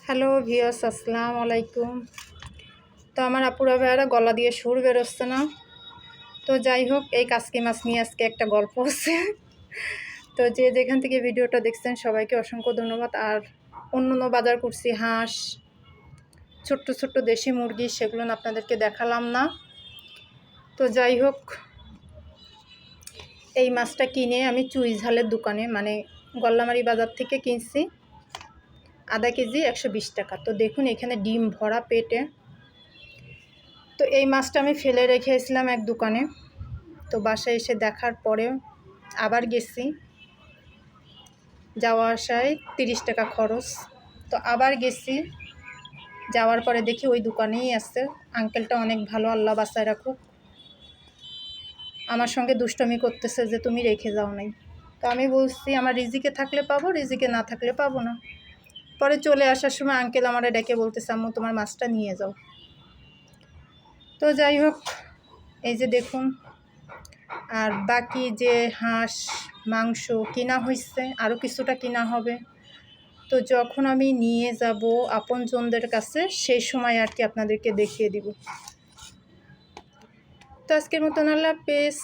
Hello viewers, আসসালামু আলাইকুম। তো আমার আপুরা ভাইয়ারা গলা দিয়ে সুর বেরোচ্ছে না। তো যাই হোক, এই কাসকি মাছ নিয়ে আজকে একটা গল্প আছে। তো যে যেখান থেকে ভিডিওটা দেখছেন সবাইকে অসংখ্য ধন্যবাদ। আর অন্য বাজার করছি হাঁস, ছোট্ট ছোট্ট দেশি মুরগি, সেগুলো আপনাদেরকে দেখালাম না। তো যাই হোক, এই মাছটা কিনে আমি চুইঝালের দোকানে মানে গল্লামারি বাজার থেকে কিনছি। আধা কেজি 120 টাকা। তো দেখুন এখানে ডিম ভরা পেটে। তো এই মাছটা আমি ফেলে রেখেছিলাম এক দোকানে। তো বাসায় এসে দেখার পরে আবার গেছি, যাওয়া আসায় 30 টাকা খরচ। তো আবার গেছি, যাওয়ার পরে দেখি ওই দোকানেই আছে। আঙ্কেলটা অনেক ভালো, আল্লাহ বাঁচায় রাখুক। আমার সঙ্গে দুষ্টমি করতেছে যে তুমি রেখে যাও নাই। তো আমি বলছি আমার রিজিকে থাকলে পাবো, রিজিকে না থাকলে পাবো না। পরে চলে আসার সময় আঙ্কেল আমারে ডেকে বলতেছে আম্মু তোমার মাছটা নিয়ে যাও। তো যাই হোক, এই যে দেখুন, আর বাকি যে হাঁস মাংস কিনা হয়েছে, আরও কিছুটা কিনা হবে। তো যখন আমি নিয়ে যাব আপনজনদের কাছে, সেই সময় আর কি আপনাদেরকে দেখিয়ে দিব। তো আজকের মতন আল্লাহ হাফেজ।